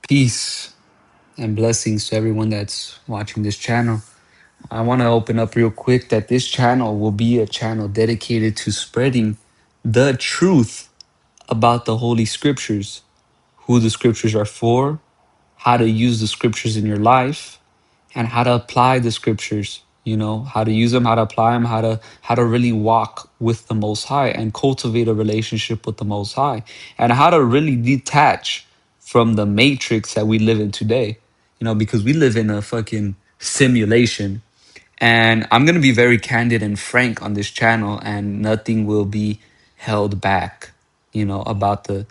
Peace and blessings to everyone that's watching this channel. I want to open up real quick that this channel will be a channel dedicated to spreading the truth about the Holy Scriptures, who the Scriptures are for, how to use the Scriptures in your life, and how to apply the Scriptures. How to use them, how to apply them, how to really walk with the Most High and cultivate a relationship with the Most High, and how to really detach from the matrix that we live in today. Because we live in a fucking simulation. And I'm going to be very candid and frank on this channel, and nothing will be held back, about the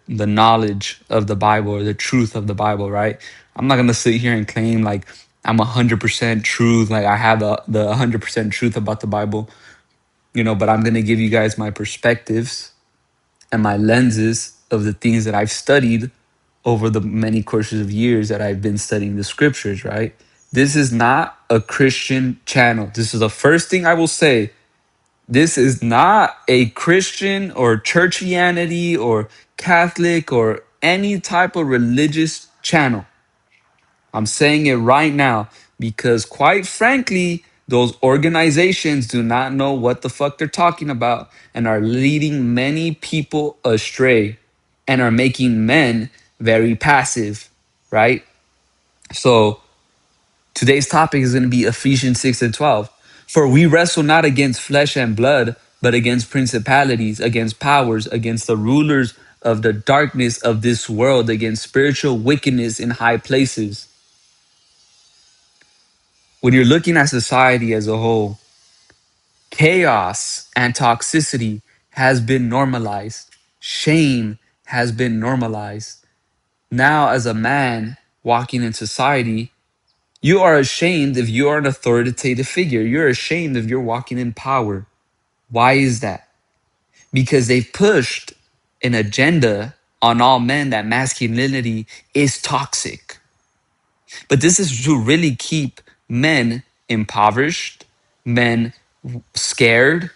knowledge of the Bible or the truth of the Bible, right? I'm not going to sit here and claim like I'm 100% truth, like I have the 100% truth about the Bible, but I'm going to give you guys my perspectives and my lenses of the things that I've studied over the many courses of years that I've been studying the scriptures, right? This is not a Christian channel. This is the first thing I will say. This is not a Christian or churchianity or Catholic or any type of religious channel. I'm saying it right now because, quite frankly, those organizations do not know what the fuck they're talking about and are leading many people astray and are making men very passive, right? So, today's topic is going to be Ephesians 6 and 12. For we wrestle not against flesh and blood, but against principalities, against powers, against the rulers of the darkness of this world, against spiritual wickedness in high places. When you're looking at society as a whole, chaos and toxicity has been normalized. Shame has been normalized. Now, as a man walking in society, you are ashamed if you are an authoritative figure. You're ashamed if you're walking in power. Why is that? Because they've pushed an agenda on all men that masculinity is toxic. But this is to really keep men impoverished, men scared,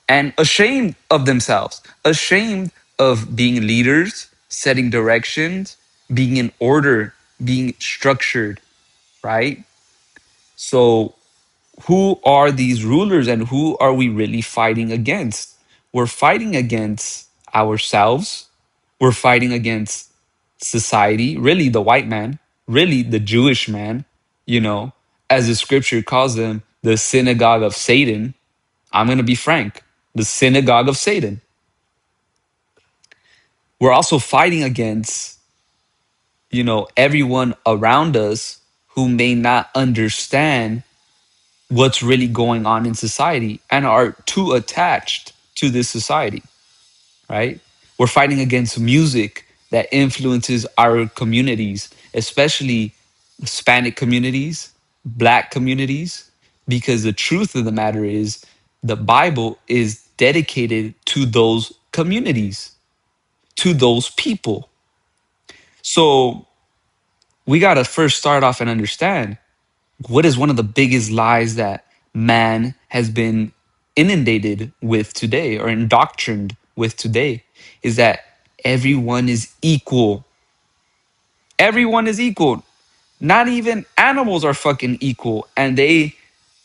and ashamed of themselves, ashamed of being leaders, setting directions, being in order, being structured, right? So, who are these rulers and who are we really fighting against? We're fighting against ourselves. We're fighting against society, really the white man, really the Jewish man, as the scripture calls them, the synagogue of Satan. I'm going to be frank, the synagogue of Satan. We're also fighting against, everyone around us who may not understand what's really going on in society and are too attached to this society, right? We're fighting against music that influences our communities, especially Hispanic communities, Black communities, because the truth of the matter is the Bible is dedicated to those communities, to those people. So we got to first start off and understand what is one of the biggest lies that man has been inundated with today or indoctrined with today is that everyone is equal. Everyone is equal. Not even animals are fucking equal. And they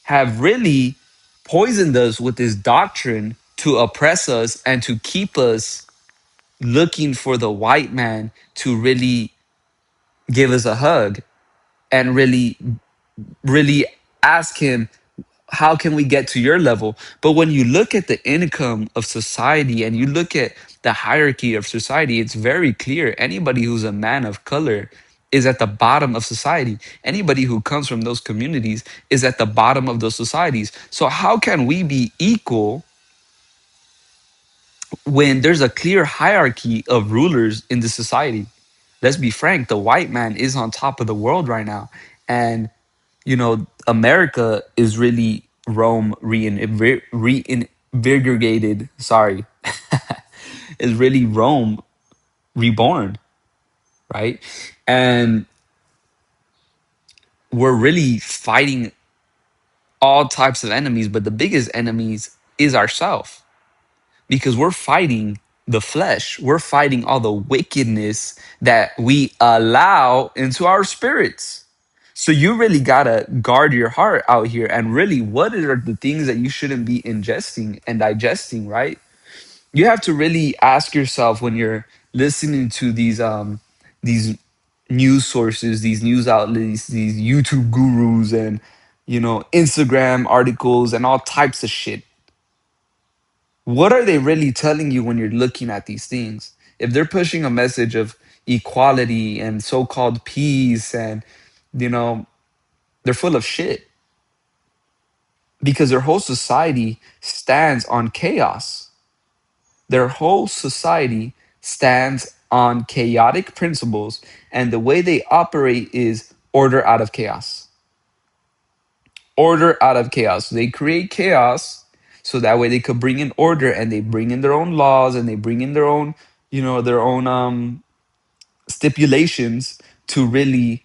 have really poisoned us with this doctrine to oppress us and to keep us looking for the white man to really give us a hug and really ask him, how can we get to your level? But when you look at the income of society and you look at the hierarchy of society, it's very clear. Anybody who's a man of color is at the bottom of society. Anybody who comes from those communities is at the bottom of those societies. So how can we be equal when there's a clear hierarchy of rulers in the society? Let's be frank, the white man is on top of the world right now. And America is really Rome reinvigorated. Sorry, is really Rome reborn, right? And we're really fighting all types of enemies, but the biggest enemies is ourselves because we're fighting the flesh. We're fighting all the wickedness that we allow into our spirits. So you really gotta guard your heart out here. And really, what are the things that you shouldn't be ingesting and digesting, right? You have to really ask yourself when you're listening to these news sources, these news outlets, these YouTube gurus, and Instagram articles and all types of shit. What are they really telling you when you're looking at these things? If they're pushing a message of equality and so-called peace, and you know they're full of shit, because their whole society stands on chaos. Their whole society stands on chaotic principles, and the way they operate is order out of chaos. Order out of chaos. They create chaos so that way they could bring in order, and they bring in their own laws, and they bring in their own, their own stipulations to really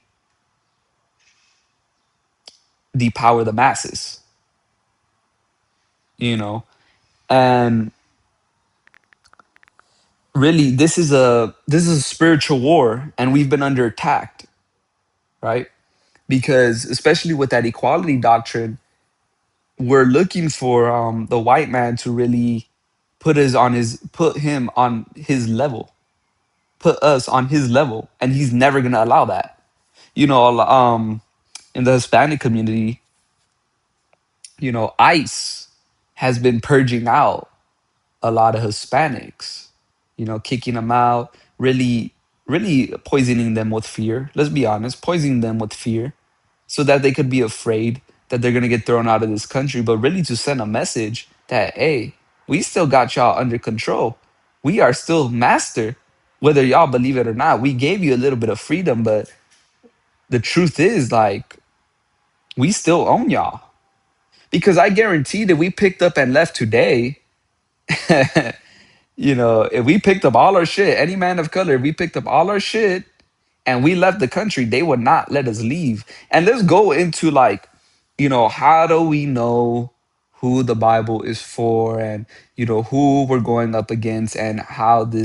depower the masses, you know. And really, this is a spiritual war, and we've been under attack, right? Because especially with that equality doctrine, we're looking for the white man to really put him on his level, put us on his level, and he's never gonna allow that. In the Hispanic community, ICE has been purging out a lot of Hispanics, kicking them out, really, really poisoning them with fear. Let's be honest, poisoning them with fear so that they could be afraid that they're going to get thrown out of this country, but really to send a message that, hey, we still got y'all under control. We are still master, whether y'all believe it or not. We gave you a little bit of freedom, but the truth is, like, we still own y'all. Because I guarantee that we picked up and left today, if we picked up all our shit, any man of color, if we picked up all our shit and we left the country, they would not let us leave. And let's go into, like, how do we know who the Bible is for, and who we're going up against, and how do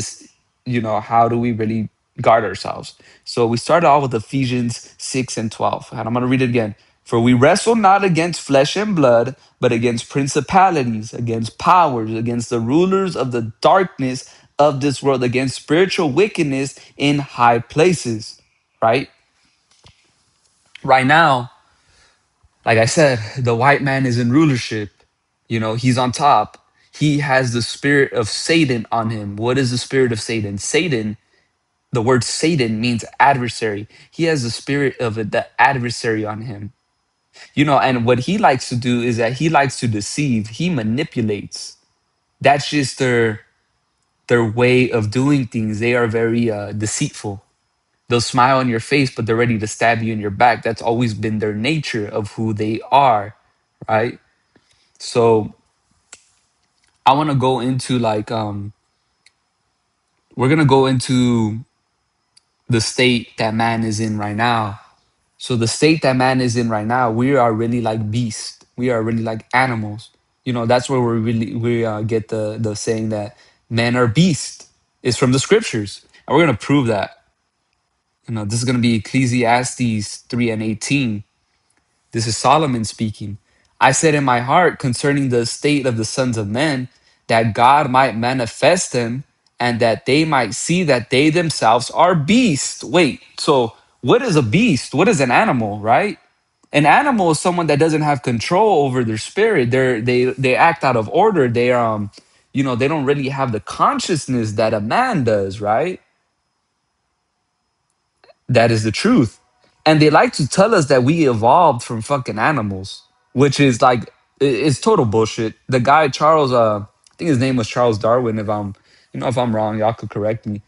we really guard ourselves? So we started off with Ephesians 6 and 12, and I'm going to read it again. For we wrestle not against flesh and blood, but against principalities, against powers, against the rulers of the darkness of this world, against spiritual wickedness in high places, right? Right now, like I said, the white man is in rulership. He's on top. He has the spirit of Satan on him. What is the spirit of Satan? The word Satan means adversary. He has the spirit of the adversary on him. And what he likes to do is that he likes to deceive. He manipulates. That's just their way of doing things. They are very deceitful. They'll smile on your face, but they're ready to stab you in your back. That's always been their nature of who they are, right? So I want to go into, like, we're gonna go into the state that man is in right now. So the state that man is in right now, we are really like beasts. We are really like animals. That's where we get the saying that men are beasts is from the scriptures, and we're gonna prove that. This is gonna be Ecclesiastes 3:18. This is Solomon speaking. I said in my heart concerning the state of the sons of men, that God might manifest them, and that they might see that they themselves are beasts. Wait, so what is a beast? What is an animal, right? An animal is someone that doesn't have control over their spirit. They act out of order. They don't really have the consciousness that a man does, right? That is the truth. And they like to tell us that we evolved from fucking animals, which is like, it's total bullshit. The guy, Charles, I think his name was Charles Darwin. If I'm wrong, y'all could correct me.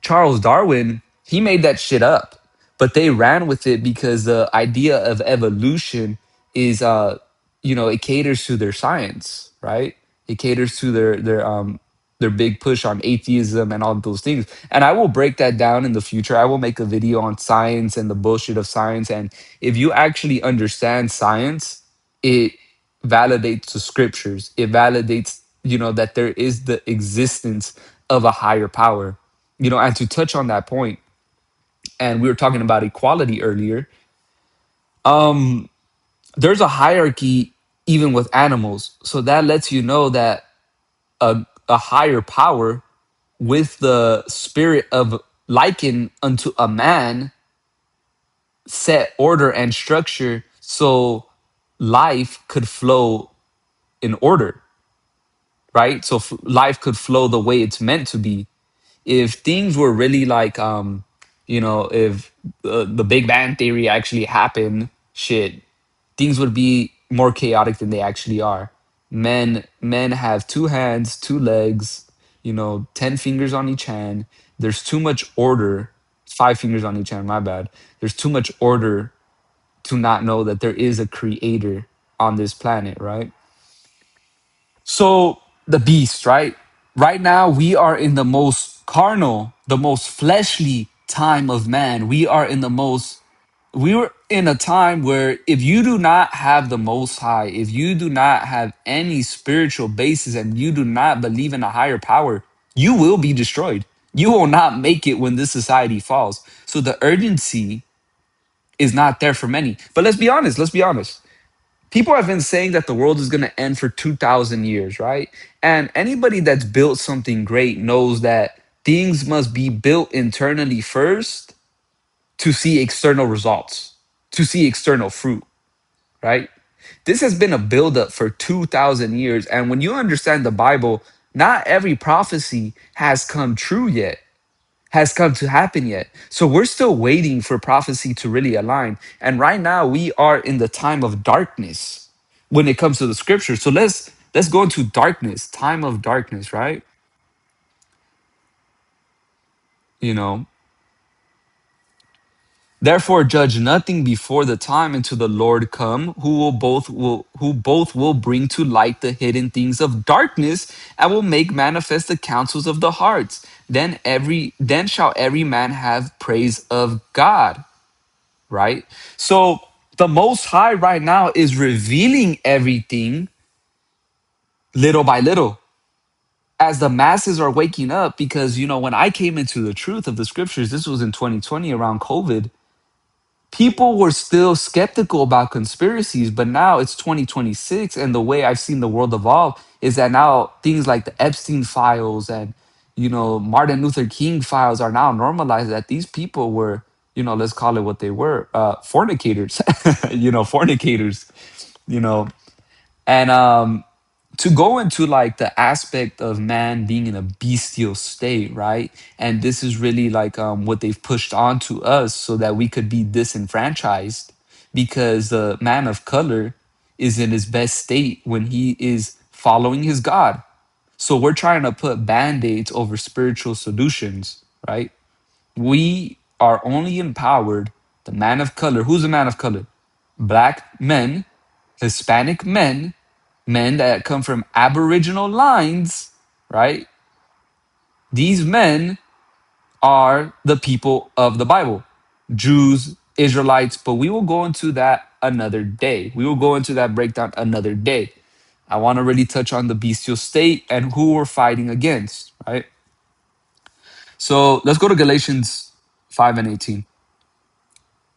Charles Darwin, he made that shit up, but they ran with it because the idea of evolution is, it caters to their science, right? It caters to their big push on atheism and all those things. And I will break that down in the future. I will make a video on science and the bullshit of science. And if you actually understand science, it validates the scriptures. It validates, that there is the existence of a higher power. And to touch on that point, and we were talking about equality earlier, there's a hierarchy even with animals. So that lets you know that a higher power with the spirit of liken unto a man set order and structure so life could flow in order, right? So life could flow the way it's meant to be. If things were really like if the big bang theory actually happened, shit, things would be more chaotic than they actually are. Men have two hands, two legs, 10 fingers on each hand. There's too much order. Five fingers on each hand, my bad. There's too much order to not know that there is a creator on this planet, right? So the beast, right? Right now, we are in the most carnal, the most fleshly time of man. We were in a time where if you do not have the most high, if you do not have any spiritual basis and you do not believe in a higher power, you will be destroyed. You will not make it when this society falls. So the urgency is not there for many. But let's be honest, people have been saying that the world is going to end for 2000 years, right? And anybody that's built something great knows that things must be built internally first to see external results, to see external fruit, right? This has been a buildup for 2000 years. And when you understand the Bible, not every prophecy has come true yet, has come to happen yet. So we're still waiting for prophecy to really align. And right now we are in the time of darkness when it comes to the scripture. So let's go into darkness, time of darkness, right? You know, Therefore judge nothing before the time until the Lord come, who both will bring to light the hidden things of darkness and will make manifest the counsels of the hearts. Then shall every man have praise of God. Right? So the Most High right now is revealing everything little by little as the masses are waking up. Because, when I came into the truth of the scriptures, this was in 2020 around COVID, people were still skeptical about conspiracies. But now it's 2026. And the way I've seen the world evolve is that now things like the Epstein files and, Martin Luther King files are now normalized, that these people were, let's call it what they were, fornicators, fornicators, you know, and to go into like the aspect of man being in a bestial state, right? And this is really like what they've pushed onto us so that we could be disenfranchised, because the man of color is in his best state when he is following his God. So we're trying to put band-aids over spiritual solutions, right? We are only empowered, the man of color. Who's a man of color? Black men, Hispanic men, men that come from Aboriginal lines, right? These men are the people of the Bible, Jews, Israelites, but we will go into that another day. We will go into that breakdown another day. I want to really touch on the bestial state and who we're fighting against, right? So let's go to Galatians 5 and 18.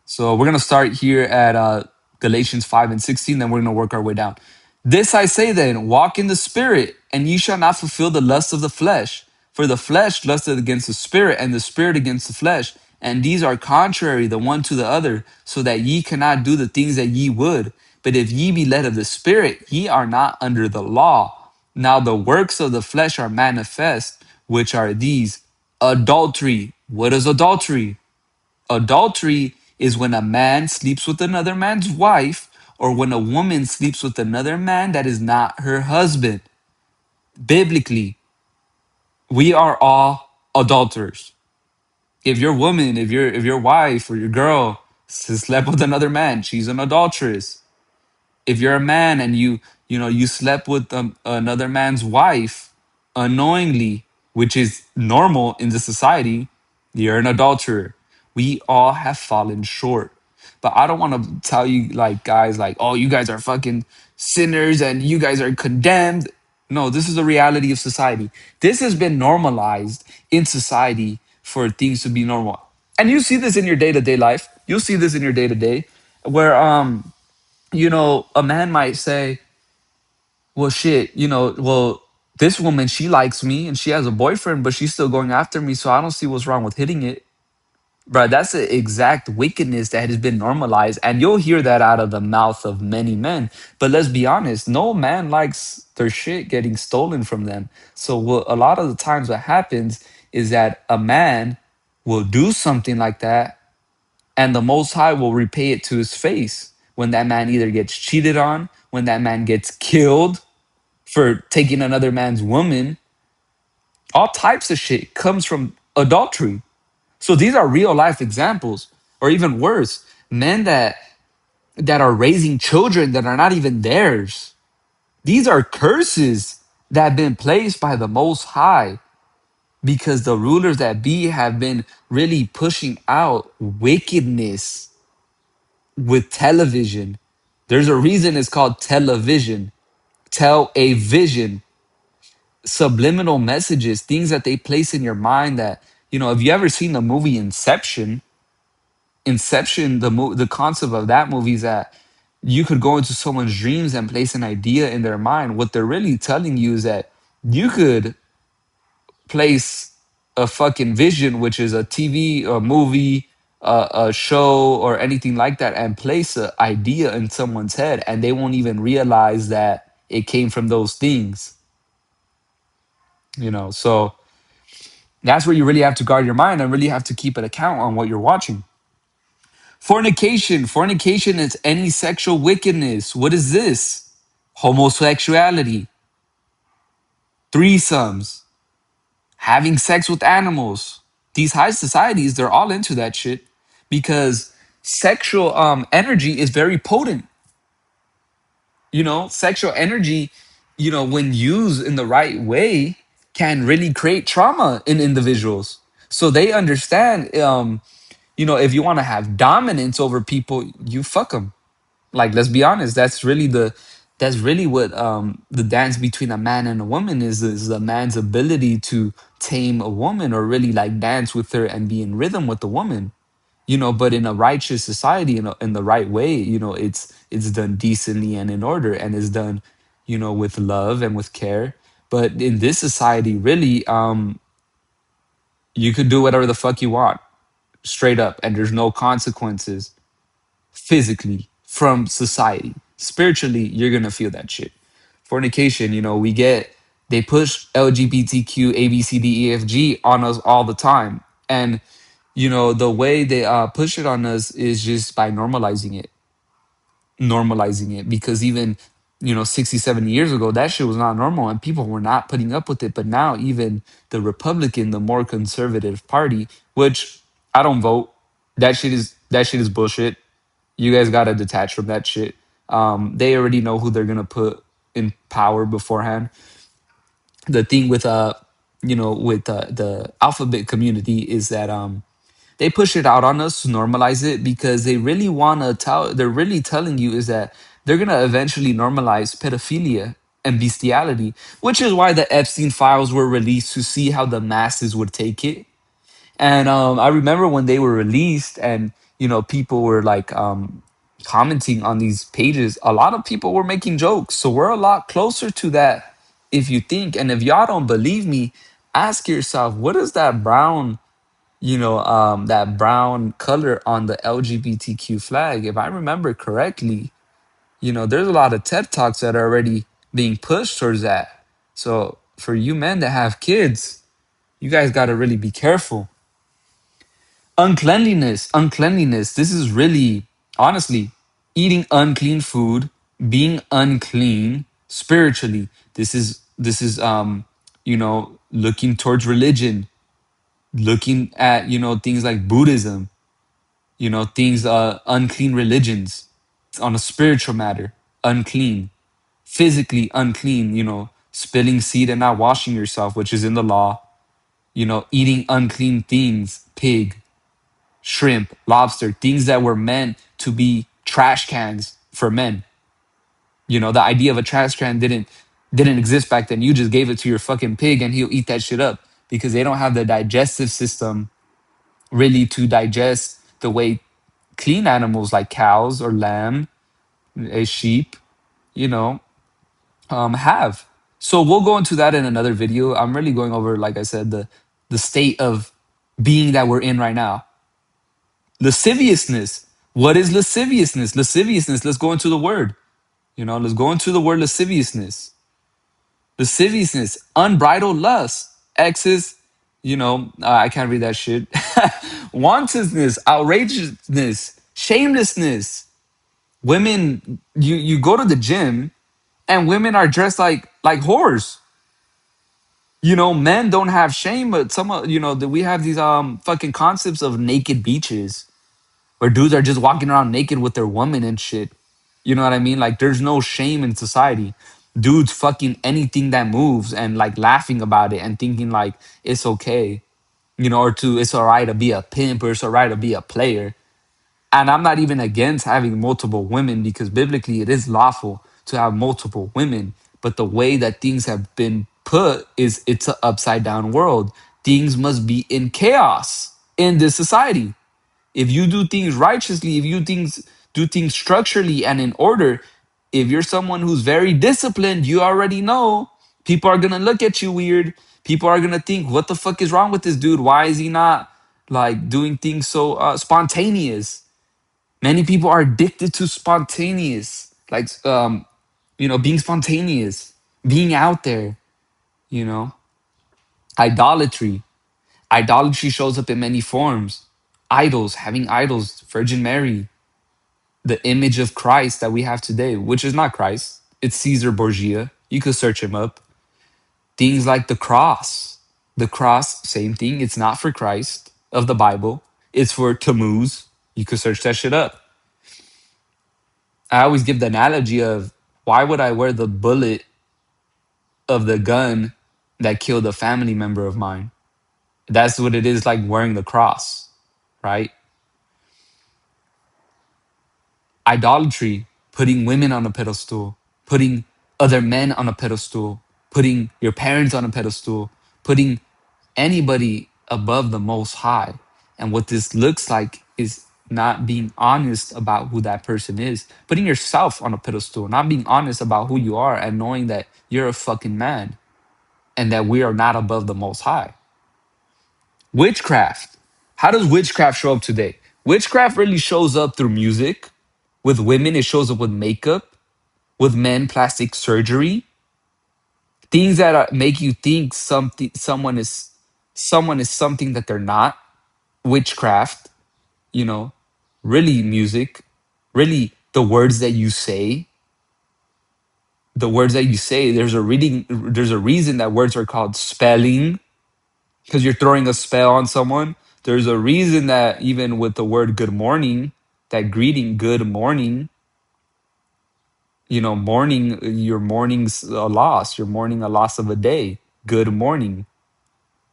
So we're going to start here at Galatians 5 and 16, then we're going to work our way down. This I say then, walk in the spirit, and ye shall not fulfill the lust of the flesh. For the flesh lusteth against the spirit, and the spirit against the flesh. And these are contrary the one to the other, so that ye cannot do the things that ye would. But if ye be led of the spirit, ye are not under the law. Now the works of the flesh are manifest, which are these: adultery. What is adultery? Adultery is when a man sleeps with another man's wife, or when a woman sleeps with another man that is not her husband. Biblically, we are all adulterers. If your woman, if your wife or your girl slept with another man, she's an adulteress. If you're a man and you slept with another man's wife unknowingly, which is normal in the society, you're an adulterer. We all have fallen short. But I don't want to tell you, like, guys, like, oh, you guys are fucking sinners and you guys are condemned. No, this is the reality of society. This has been normalized in society for things to be normal. And you see this in your day-to-day life. You'll see this in your day-to-day where a man might say, well shit, well, this woman, she likes me and she has a boyfriend, but she's still going after me, so I don't see what's wrong with hitting it. Bro, that's the exact wickedness that has been normalized, and you'll hear that out of the mouth of many men. But let's be honest, no man likes their shit getting stolen from them. So what a lot of the times what happens is that a man will do something like that, and the Most High will repay it to his face when that man either gets cheated on, when that man gets killed for taking another man's woman. All types of shit comes from adultery. So these are real life examples, or even worse, men that are raising children that are not even theirs. These are curses that have been placed by the Most High because the rulers that be have been really pushing out wickedness with television. There's a reason it's called television. Tell a vision, subliminal messages, things that they place in your mind that, have you ever seen the movie Inception? Inception, the concept of that movie is that you could go into someone's dreams and place an idea in their mind. What they're really telling you is that you could place a fucking vision, which is a TV, a movie, a show, or anything like that, and place an idea in someone's head, and they won't even realize that it came from those things. So that's where you really have to guard your mind and really have to keep an account on what you're watching. Fornication. Fornication is any sexual wickedness. What is this? Homosexuality, threesomes, having sex with animals. These high societies, they're all into that shit because sexual energy is very potent. Sexual energy, when used in the right way, can really create trauma in individuals. So they understand, if you want to have dominance over people, you fuck them. Like, let's be honest, that's really what the dance between a man and a woman is a man's ability to tame a woman or really like dance with her and be in rhythm with the woman. But in a righteous society, in the right way, it's done decently and in order, and is done, with love and with care. But in this society, really, you could do whatever the fuck you want, straight up, and there's no consequences physically from society. Spiritually, you're gonna feel that shit. Fornication, they push LGBTQ ABCDEFG on us all the time. And the way they push it on us is just by normalizing it, because even 67 years ago that shit was not normal and people were not putting up with it. But now even the Republican, the more conservative party, which I don't vote, that shit is bullshit. You guys got to detach from that shit. They already know who they're gonna put in power beforehand. The thing with the alphabet community is that they push it out on us to normalize it because they really want to tell. They're really telling you is that they're gonna eventually normalize pedophilia and bestiality, which is why the Epstein files were released to see how the masses would take it. And I remember when they were released, and people were like commenting on these pages. A lot of people were making jokes, so we're a lot closer to that. If you think, and if y'all don't believe me, ask yourself, what is that brown color on the LGBTQ flag? If I remember correctly, there's a lot of TED Talks that are already being pushed towards that. So for you men that have kids, you guys got to really be careful. Uncleanliness, this is really, honestly, eating unclean food, being unclean spiritually. This is looking towards religion, looking at things like Buddhism, things, unclean religions on a spiritual matter, unclean, physically unclean, spilling seed and not washing yourself, which is in the law, eating unclean things, pig, shrimp, lobster, things that were meant to be trash cans for men. The idea of a trash can didn't exist back then. You just gave it to your fucking pig and he'll eat that shit up because they don't have the digestive system really to digest the way clean animals like cows or lamb, a sheep, you know, have. So we'll go into that in another video. I'm really going over, like I said, the state of being that we're in right now. Lasciviousness. What is lasciviousness? Lasciviousness. Let's go into the word. Let's go into the word lasciviousness. Lasciviousness, unbridled lust. X's, I can't read that shit. Wantonness, outrageousness, shamelessness. Women, you go to the gym and women are dressed like whores. Men don't have shame, but we have these fucking concepts of naked beaches where dudes are just walking around naked with their woman and shit. You know what I mean? Like there's no shame in society. Dudes fucking anything that moves and like laughing about it and thinking like it's okay, or to it's all right to be a pimp or it's all right to be a player. And I'm not even against having multiple women because biblically it is lawful to have multiple women. But the way that things have been put is it's an upside down world. Things must be in chaos in this society. If you do things righteously, if you do things structurally and in order, if you're someone who's very disciplined, you already know people are gonna look at you weird. People are gonna think, what the fuck is wrong with this dude? Why is he not like doing things so spontaneous? Many people are addicted to spontaneous, like being spontaneous, being out there, you know. Idolatry. Idolatry shows up in many forms. Idols, having idols, Virgin Mary, the image of Christ that we have today, which is not Christ. It's Caesar Borgia. You could search him up. Things like the cross. The cross, same thing. It's not for Christ of the Bible. It's for Tammuz. You could search that shit up. I always give the analogy of why would I wear the bullet of the gun that killed a family member of mine? That's what it is like wearing the cross, right? Idolatry, putting women on a pedestal, putting other men on a pedestal, putting your parents on a pedestal, putting anybody above the most high. And what this looks like is not being honest about who that person is, putting yourself on a pedestal, not being honest about who you are and knowing that you're a fucking man and that we are not above the most high. Witchcraft. How does witchcraft show up today? Witchcraft really shows up through music. With women, it shows up with makeup. With men, plastic surgery. Things that make you think someone is something that they're not. Witchcraft, you know, really music, really the words that you say. The words that you say, there's a reason that words are called spelling, because you're throwing a spell on someone. There's a reason that even with the word good morning, that greeting, good morning, morning, your morning's a loss. You're mourning a loss of a day. Good morning.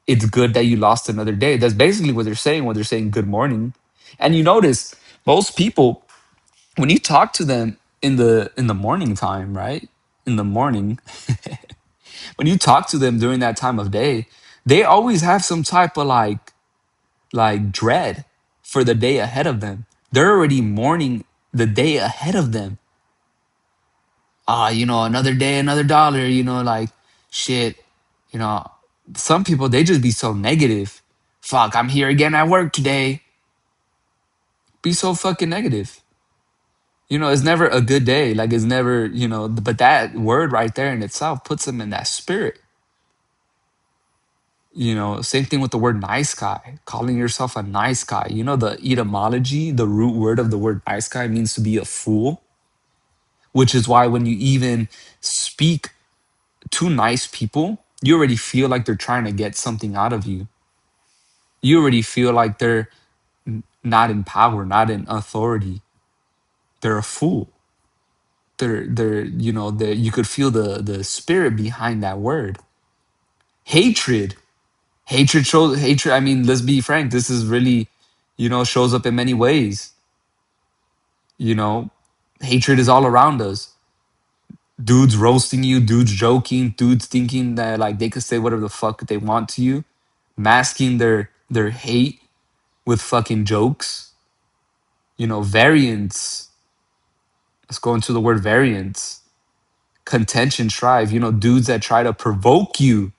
It's good that you lost another day. That's basically what they're saying when they're saying good morning. And you notice most people, when you talk to them in the morning time, right? In the morning, when you talk to them during that time of day, they always have some type of like dread for the day ahead of them. They're already mourning the day ahead of them. Another day, another dollar, like shit, you know, some people, they just be so negative. Fuck, I'm here again at work today. Be so fucking negative. It's never a good day. Like it's never, but that word right there in itself puts them in that spirit. Same thing with the word nice guy, calling yourself a nice guy. The etymology, the root word of the word nice guy means to be a fool, which is why when you even speak to nice people, you already feel like they're trying to get something out of you. You already feel like they're not in power, not in authority. They're a fool. They're you could feel the spirit behind that word. Hatred. Hatred. I mean, let's be frank. This is really, shows up in many ways. You know, hatred is all around us. Dudes roasting you, dudes joking, dudes thinking that like they could say whatever the fuck they want to you, masking their hate with fucking jokes. Variance. Let's go into the word variance. Contention, strive. Dudes that try to provoke you,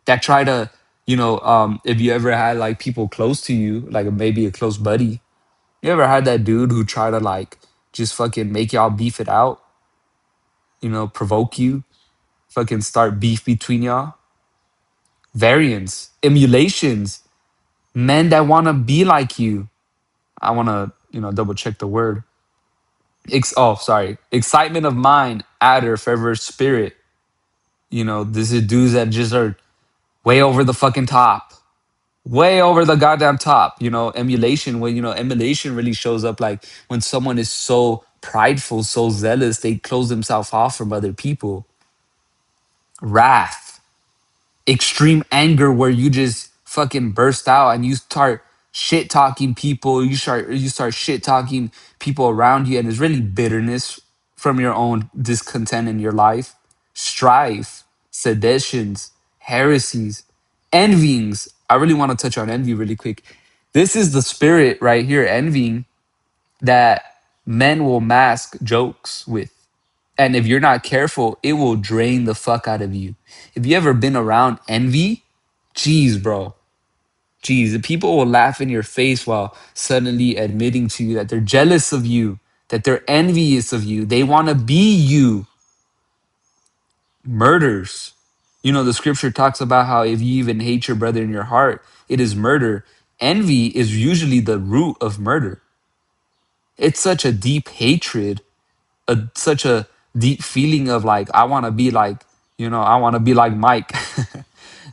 that try to, if you ever had like people close to you, like maybe a close buddy, you ever had that dude who try to like just fucking make y'all beef it out, provoke you, fucking start beef between y'all? Variance, emulations, men that want to be like you. I want to, double check the word. Sorry. Excitement of mind, adder, fervor, spirit. This is dudes that just are way over the fucking top. Way over the goddamn top. Emulation, when, emulation really shows up like when someone is so prideful, so zealous, they close themselves off from other people. Wrath, extreme anger where you just fucking burst out and you start shit talking people, you start shit talking people around you, and it's really bitterness from your own discontent in your life. Strife, seditions, heresies, envyings. I really want to touch on envy really quick. This is the spirit right here, envying, that men will mask jokes with. And if you're not careful, it will drain the fuck out of you. If you ever been around envy, jeez, bro. Jeez, the people will laugh in your face while suddenly admitting to you that they're jealous of you, that they're envious of you. They want to be you. Murders. The scripture talks about how if you even hate your brother in your heart, it is murder. Envy is usually the root of murder. It's such a deep hatred, such a deep feeling of like I want to be like, I want to be like Mike,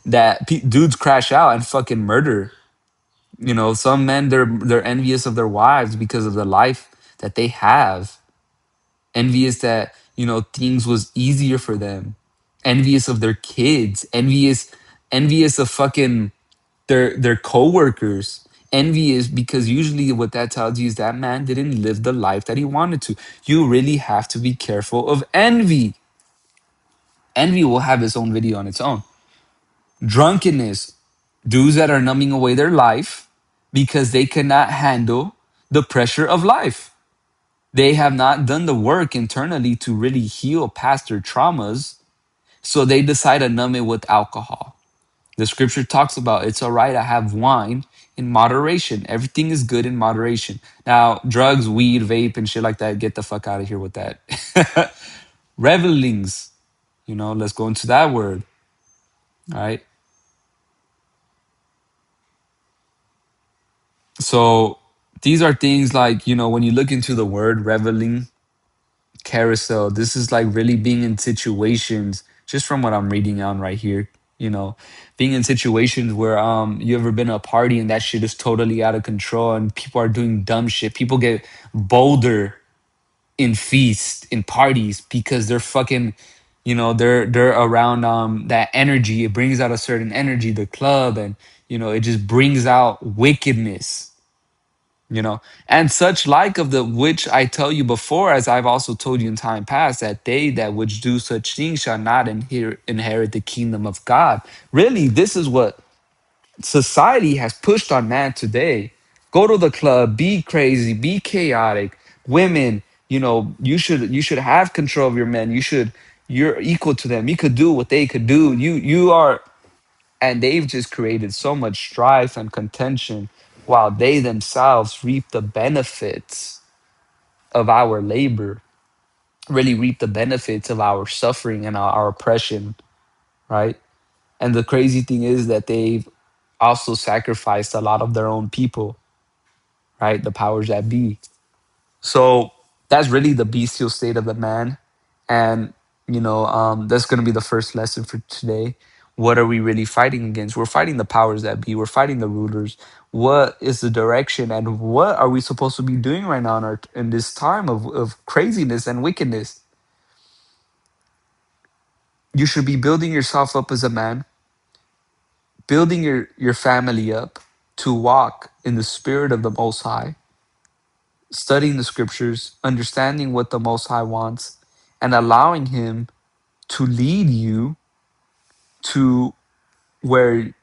that dudes crash out and fucking murder. Some men, they're envious of their wives because of the life that they have, envious that things was easier for them, envious of their kids, envious of fucking their coworkers. Envy is because usually what that tells you is that man didn't live the life that he wanted to. You really have to be careful of envy. Envy will have its own video on its own. Drunkenness, dudes that are numbing away their life because they cannot handle the pressure of life. They have not done the work internally to really heal past their traumas, so they decide to numb it with alcohol. The scripture talks about it's all right to have wine in moderation. Everything is good in moderation. Now, drugs, weed, vape, and shit like that, get the fuck out of here with that. Revelings, let's go into that word. All right. So these are things like, when you look into the word reveling, carousel, this is like really being in situations, just from what I'm reading on right here, you know, being in situations where you ever been at a party and that shit is totally out of control and people are doing dumb shit. People get bolder in feasts, in parties because they're fucking, they're around that energy. It brings out a certain energy, the club, and it just brings out wickedness, and such like of the which I tell you before, as I've also told you in time past, that they that which do such things shall not inherit the kingdom of God. Really, this is what society has pushed on man today. Go to the club, be crazy, be chaotic. Women, you should have control of your men. You're equal to them. You could do what they could do. You are, and they've just created so much strife and contention while they themselves reap the benefits of our labor, really reap the benefits of our suffering and our oppression, right? And the crazy thing is that they've also sacrificed a lot of their own people, right? The powers that be. So that's really the bestial state of the man. And, that's going to be the first lesson for today. What are we really fighting against? We're fighting the powers that be, we're fighting the rulers. What is the direction and what are we supposed to be doing right now in this time of craziness and wickedness? You should be building yourself up as a man, building your family up to walk in the spirit of the Most High, studying the scriptures, understanding what the Most High wants, and allowing Him to lead you to where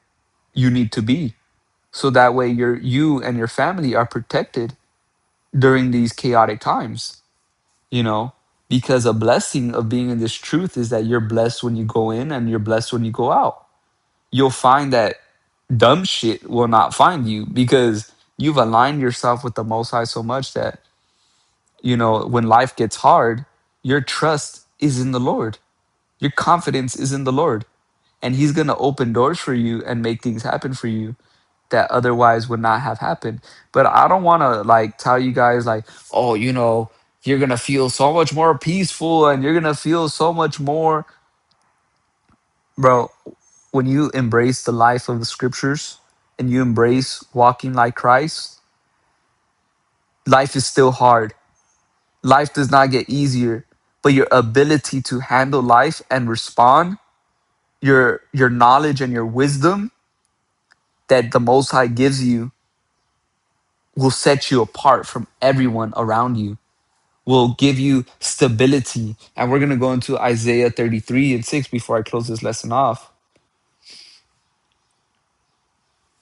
you need to be. So that way you and your family are protected during these chaotic times, you know? Because a blessing of being in this truth is that you're blessed when you go in and you're blessed when you go out. You'll find that dumb shit will not find you because you've aligned yourself with the Most High so much that, when life gets hard, your trust is in the Lord. Your confidence is in the Lord. And He's going to open doors for you and make things happen for you that otherwise would not have happened. But I don't want to like tell you guys like, oh, you're going to feel so much more peaceful and you're going to feel so much more. Bro, when you embrace the life of the scriptures and you embrace walking like Christ, life is still hard. Life does not get easier, but your ability to handle life and respond, your knowledge and your wisdom that the Most High gives you will set you apart from everyone around you, will give you stability. And we're going to go into Isaiah 33 and 6 before I close this lesson off.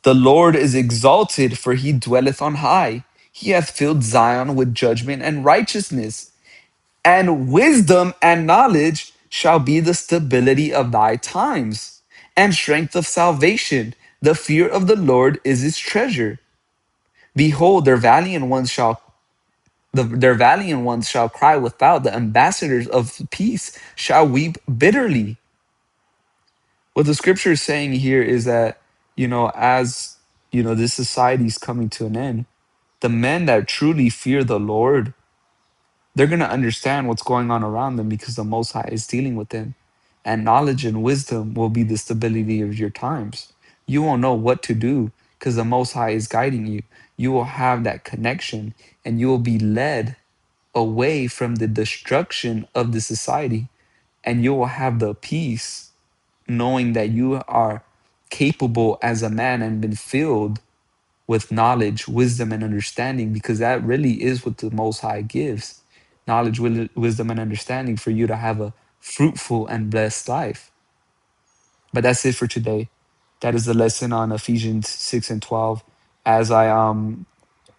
The Lord is exalted, for he dwelleth on high. He hath filled Zion with judgment and righteousness, and wisdom and knowledge shall be the stability of thy times, and strength of salvation. The fear of the Lord is his treasure. Behold, their valiant ones shall cry without, the ambassadors of peace shall weep bitterly. What the scripture is saying here is that, as this society is coming to an end, the men that truly fear the Lord, they're going to understand what's going on around them because the Most High is dealing with them. And knowledge and wisdom will be the stability of your times. You won't know what to do because the Most High is guiding you. You will have that connection and you will be led away from the destruction of the society. And you will have the peace knowing that you are capable as a man and been filled with knowledge, wisdom, and understanding, because that really is what the Most High gives: knowledge, wisdom, and understanding for you to have a fruitful and blessed life. But that's it for today. That is the lesson on Ephesians 6 and 12. As I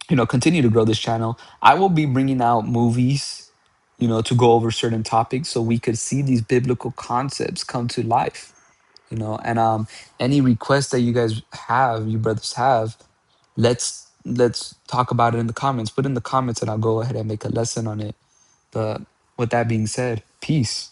continue to grow this channel, I will be bringing out movies, to go over certain topics so we could see these biblical concepts come to life. And any requests that you brothers have, let's talk about it in the comments. Put in the comments and I'll go ahead and make a lesson on it. But with that being said, peace.